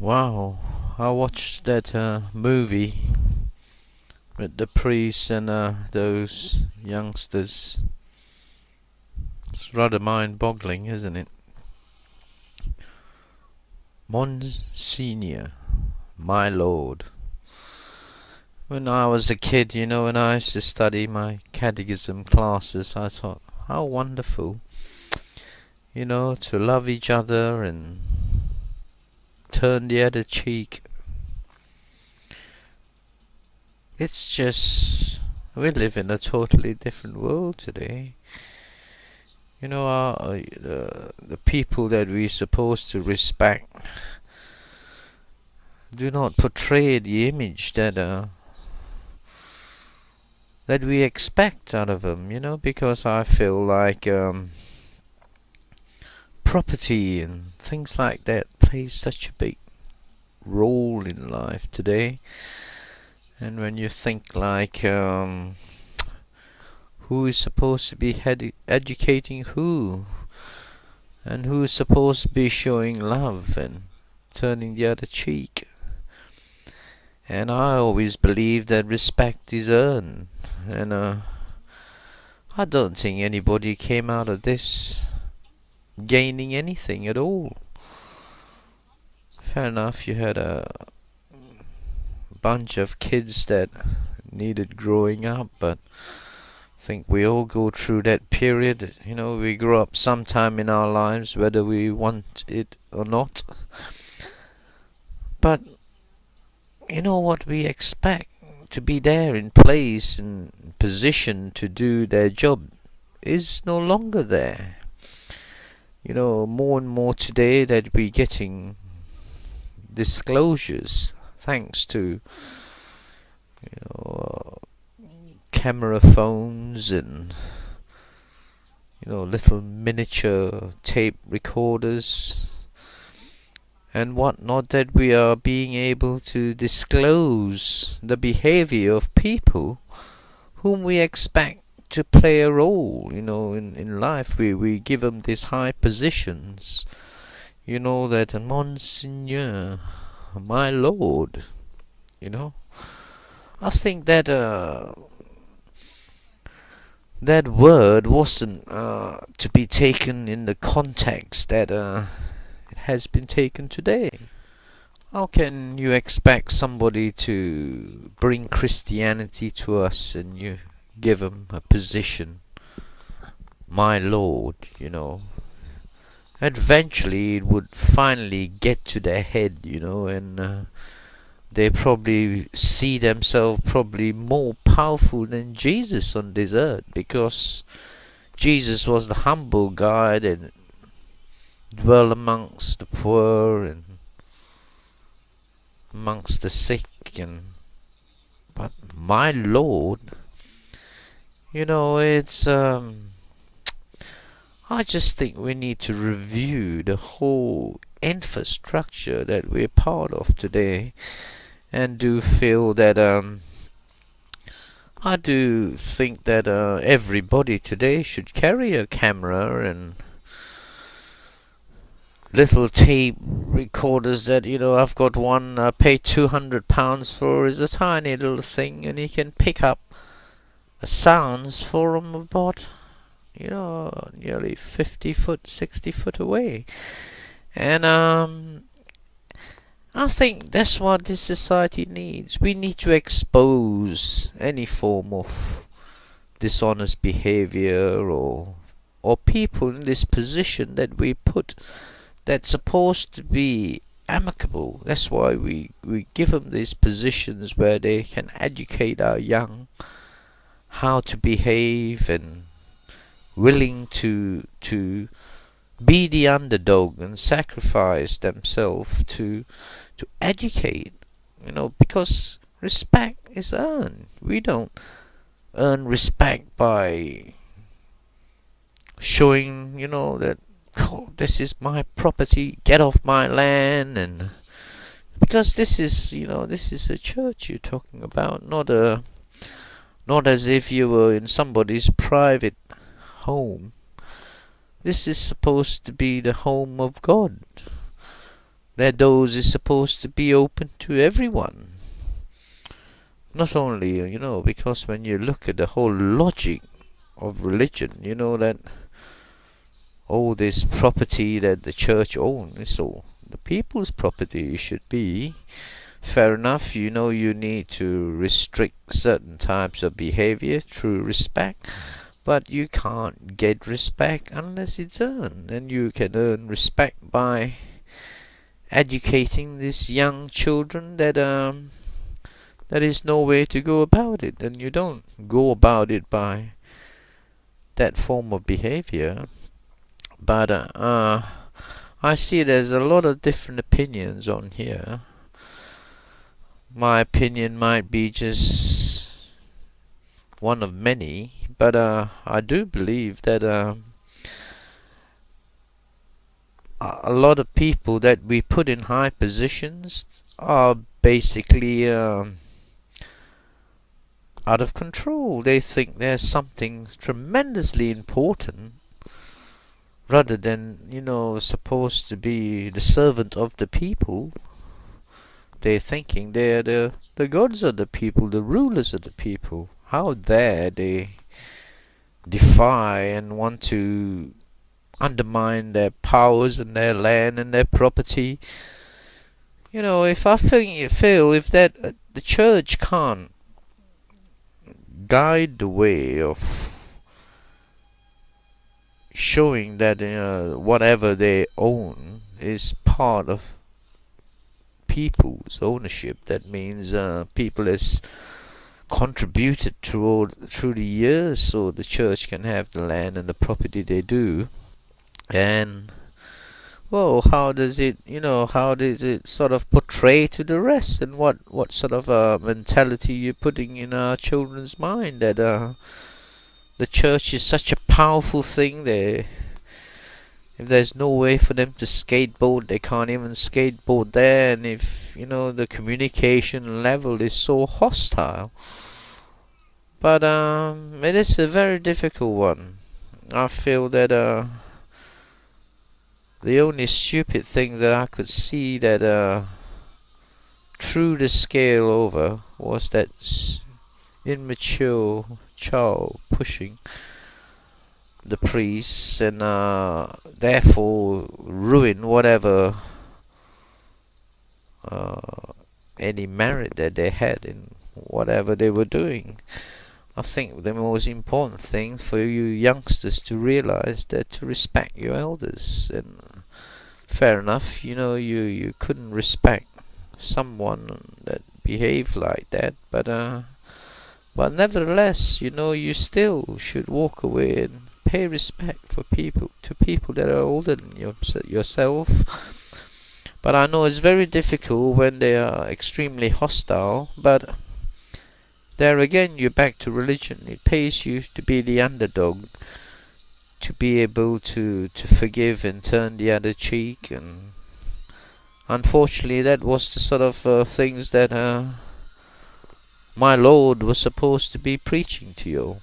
Wow, I watched that movie with the priest and those youngsters. It's rather mind-boggling, isn't it? Monsignor, my lord. When I was a kid, when I used to study my catechism classes, I thought, how wonderful, to love each other and turn the other cheek. It's just, we live in a totally different world today. The people that we're supposed to respect do not portray the image that we expect out of them, because I feel like property and things like that play such a big role in life today. And when you think like who is supposed to be educating who, and who is supposed to be showing love and turning the other cheek. And I always believe that respect is earned, and I don't think anybody came out of this gaining anything at all. Fair enough, you had a bunch of kids that needed growing up, but I think we all go through that period. We grow up sometime in our lives, whether we want it or not. But what we expect to be there in place and position to do their job is no longer there. More and more today that we're getting disclosures thanks to camera phones and little miniature tape recorders and whatnot, that we are being able to disclose the behavior of people whom we expect to play a role, in life. We give them these high positions, that Monsignor, my lord, I think that that word wasn't to be taken in the context that it has been taken today. How can you expect somebody to bring Christianity to us and you give them a position, my lord, Eventually it would finally get to their head, and they probably see themselves probably more powerful than Jesus on this earth, because Jesus was the humble guy that dwelt amongst the poor and amongst the sick, but my Lord, it's I just think we need to review the whole infrastructure that we're part of today, and do feel that I do think that everybody today should carry a camera and little tape recorders that, I've got one I paid £200 for. Is a tiny little thing, and you can pick up sounds from about, nearly 50 foot, 60 foot away. And I think that's what this society needs. We need to expose any form of dishonest behavior or people in this position that we put, that's supposed to be amicable. That's why we give them these positions where they can educate our young how to behave, and willing to be the underdog and sacrifice themselves to educate, because respect is earned. We don't earn respect by showing, that, oh, this is my property, get off my land, and because this is a church you're talking about, not as if you were in somebody's private home. This is supposed to be the home of God. That doors is supposed to be open to everyone. Not only, because when you look at the whole logic of religion, that all this property that the church owns, so the people's property should be. Fair enough, you need to restrict certain types of behavior through respect, but you can't get respect unless it's earned, and you can earn respect by educating these young children that there is no way to go about it, and you don't go about it by that form of behavior. But I see there's a lot of different opinions on here. My opinion might be just one of many, but I do believe that a lot of people that we put in high positions are basically out of control. They think there's something tremendously important rather than, supposed to be the servant of the people. They're thinking they're the gods of the people, the rulers of the people. How dare they defy and want to undermine their powers and their land and their property. If I feel if that the church can't guide the way of showing that whatever they own is part of people's ownership, that means people has contributed through the years, so the church can have the land and the property they do. And well, how does it sort of portray to the rest, and what sort of mentality you're putting in our children's mind that the church is such a powerful thing. If there's no way for them to skateboard, they can't even skateboard there. And if the communication level is so hostile, but it is a very difficult one. I feel that the only stupid thing that I could see that threw the scale over was that immature child pushing the priests, and therefore ruin whatever any merit that they had in whatever they were doing. I think the most important thing for you youngsters to realize that to respect your elders. And fair enough, you couldn't respect someone that behaved like that, but nevertheless, you still should walk away and pay respect to people that are older than yourself. But I know it's very difficult when they are extremely hostile, but there again, you're back to religion. It pays you to be the underdog, to be able to forgive and turn the other cheek. And unfortunately, that was the sort of things that my Lord was supposed to be preaching to you.